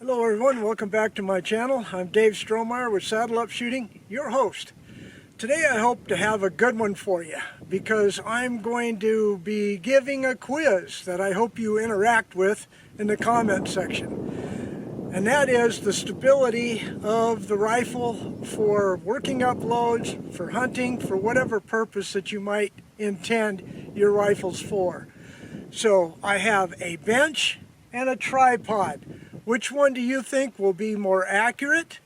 Hello everyone, welcome back to my channel. I'm Dave Strohmeyer with Saddle Up Shooting, your host. Today I hope to have a good one for you because I'm going to be giving a quiz that I hope you interact with in the comment section. And that is the stability of the rifle for working up loads, for hunting, for whatever purpose that you might intend your rifles for. So I have a bench and a tripod. Which one do you think will be more accurate?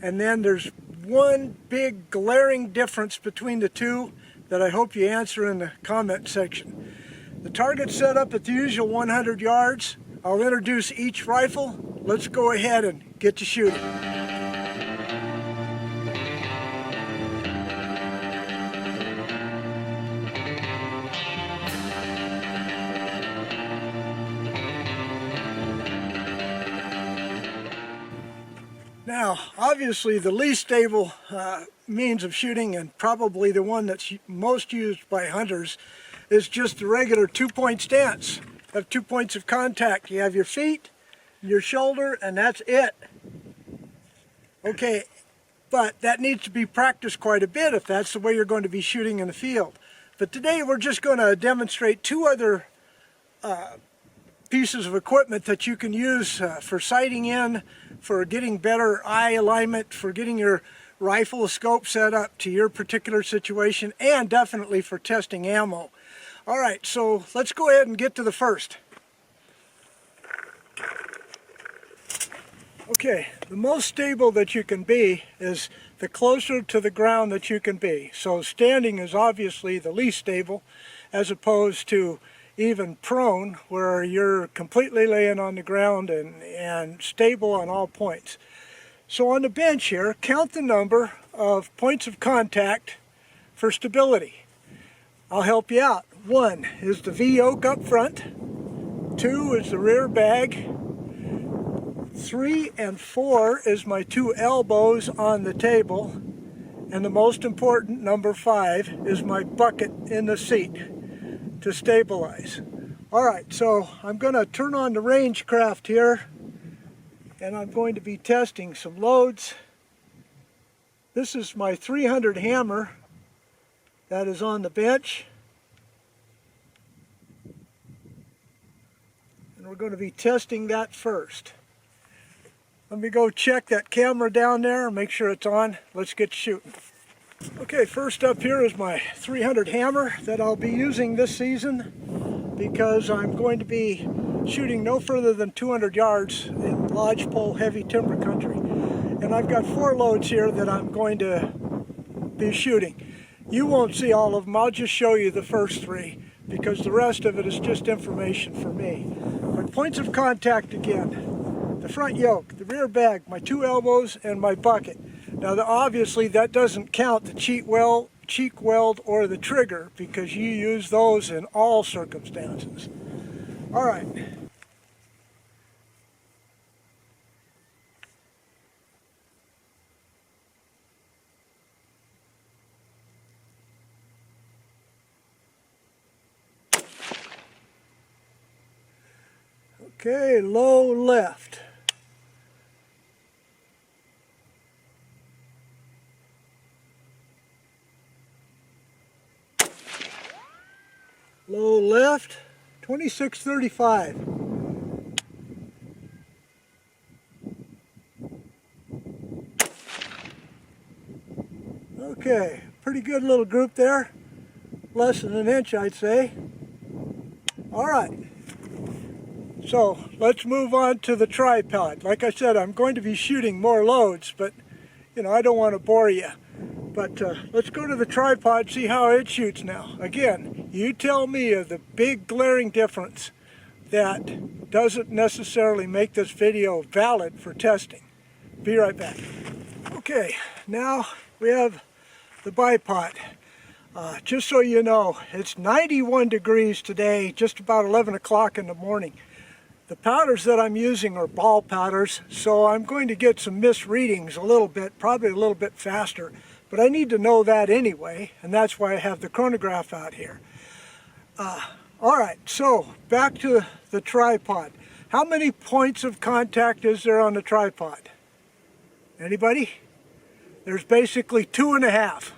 And then there's one big glaring difference between the two that I hope you answer in the comment section. The target's set up at the usual 100 yards. I'll introduce each rifle. Let's go ahead and get to shooting. Now, obviously the least stable means of shooting, and probably the one that's most used by hunters, is just the regular two-point stance. You have 2 points of contact. You have your feet, your shoulder, and that's it. Okay, but that needs to be practiced quite a bit if that's the way you're going to be shooting in the field. But today we're just going to demonstrate two other pieces of equipment that you can use for sighting in, for getting better eye alignment, for getting your rifle scope set up to your particular situation, and definitely for testing ammo. All right, so let's go ahead and get to the first. Okay, the most stable that you can be is the closer to the ground that you can be. So standing is obviously the least stable, as opposed to even prone, where you're completely laying on the ground and stable on all points. So on the bench here, count the number of points of contact for stability. I'll help you out. 1 is the V-yoke up front. 2 is the rear bag. 3 and 4 is my 2 elbows on the table. And the most important, number 5, is my bucket in the seat to stabilize. Alright, so I'm going to turn on the Rangecraft here, and I'm going to be testing some loads. This is my 300 hammer that is on the bench, and we're going to be testing that first. Let me go check that camera down there and make sure it's on. Let's get shooting. Okay, first up here is my 300 hammer that I'll be using this season because I'm going to be shooting no further than 200 yards in lodgepole heavy timber country. And I've got 4 loads here that I'm going to be shooting. You won't see all of them, I'll just show you the first 3 because the rest of it is just information for me. But points of contact again: the front yoke, the rear bag, my 2 elbows, and my bucket. Now obviously that doesn't count the cheek weld or the trigger because you use those in all circumstances. All right. Okay, low left. Low left, 2635. Okay, pretty good little group there. Less than an inch, I'd say. All right. So let's move on to the tripod. Like I said, I'm going to be shooting more loads, but I don't want to bore you. But let's go to the tripod, see how it shoots now. Again, you tell me of the big glaring difference that doesn't necessarily make this video valid for testing. Be right back. Okay, now we have the bipod. Just so you know, it's 91 degrees today, just about 11 o'clock in the morning. The powders that I'm using are ball powders, so I'm going to get some misreadings a little bit, probably a little bit faster. But I need to know that anyway, and that's why I have the chronograph out here. All right, so back to the tripod. How many points of contact is there on the tripod? Anybody? There's basically 2.5.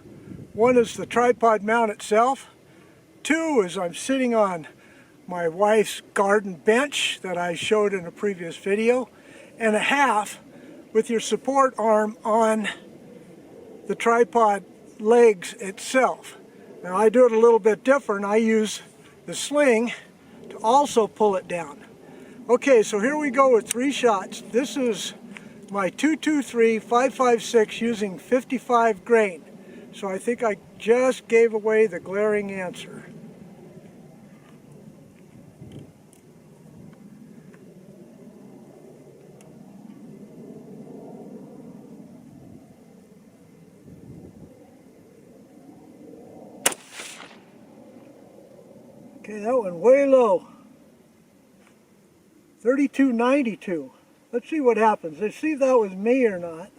One is the tripod mount itself. 2 is I'm sitting on my wife's garden bench that I showed in a previous video, and 1/2 with your support arm on the tripod legs itself. Now I do it a little bit different. I use the sling to also pull it down. Okay, so here we go with 3 shots. This is my 223 5.56 using 55 grain. So I think I just gave away the glaring answer. Okay, that went way low. 32.92. Let's see what happens. Let's see if that was me or not.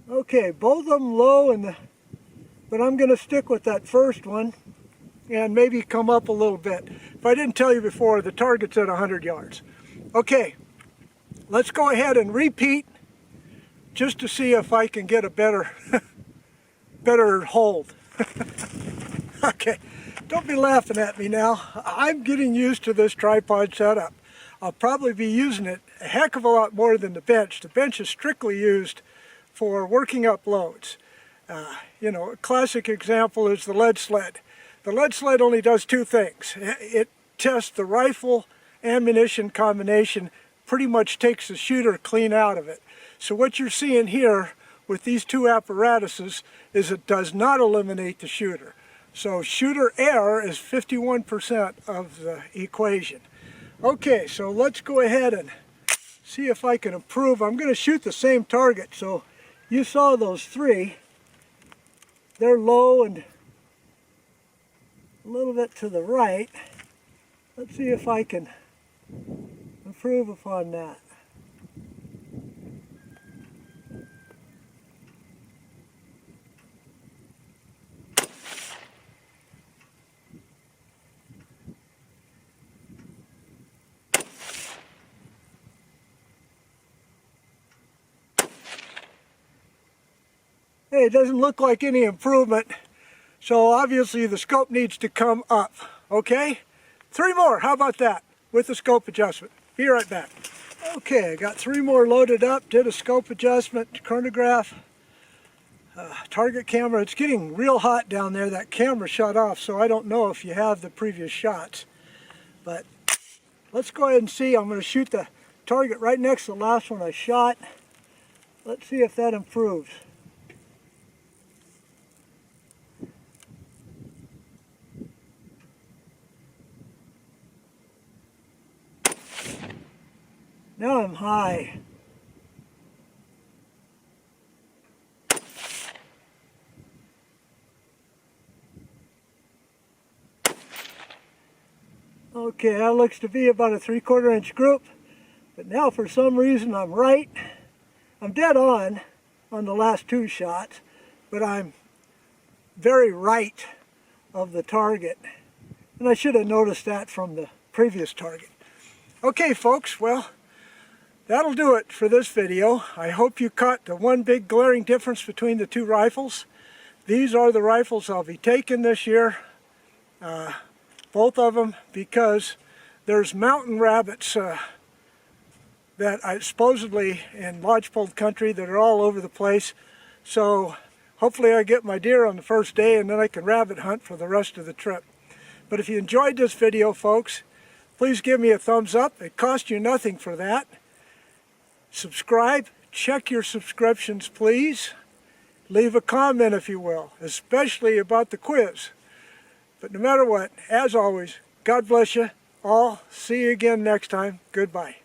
Okay, both of them low, but I'm going to stick with that first one and maybe come up a little bit. If I didn't tell you before, the target's at 100 yards. Okay, let's go ahead and repeat just to see if I can get a better hold. Okay, don't be laughing at me now. I'm getting used to this tripod setup. I'll probably be using it a heck of a lot more than the bench. The bench is strictly used for working up loads. You know, a classic example is the lead sled. The lead sled only does 2 things. It tests the rifle ammunition combination, pretty much takes the shooter clean out of it. So what you're seeing here with these 2 apparatuses is it does not eliminate the shooter. So shooter error is 51% of the equation. Okay, so let's go ahead and see if I can improve. I'm going to shoot the same target. So you saw those 3. They're low and a little bit to the right. Let's see if I can improve upon that. Hey, it doesn't look like any improvement, so obviously the scope needs to come up, okay? 3 more, how about that, with the scope adjustment. Be right back. Okay, I got 3 more loaded up, did a scope adjustment, chronograph, target camera. It's getting real hot down there. That camera shut off, so I don't know if you have the previous shots. But let's go ahead and see. I'm going to shoot the target right next to the last one I shot. Let's see if that improves. Now I'm high. Okay, that looks to be about a 3/4 inch group, but now for some reason I'm right. I'm dead on the last 2 shots, but I'm very right of the target, and I should have noticed that from the previous target. Okay folks, well, that'll do it for this video. I hope you caught the one big glaring difference between the 2 rifles. These are the rifles I'll be taking this year. Both of them, because there's mountain rabbits that I supposedly in lodgepole country that are all over the place. So hopefully I get my deer on the first day and then I can rabbit hunt for the rest of the trip. But if you enjoyed this video, folks, please give me a thumbs up. It costs you nothing for that. Subscribe. Check your subscriptions, please. Leave a comment if you will, especially about the quiz. But no matter what, as always, God bless you all. See you again next time. Goodbye.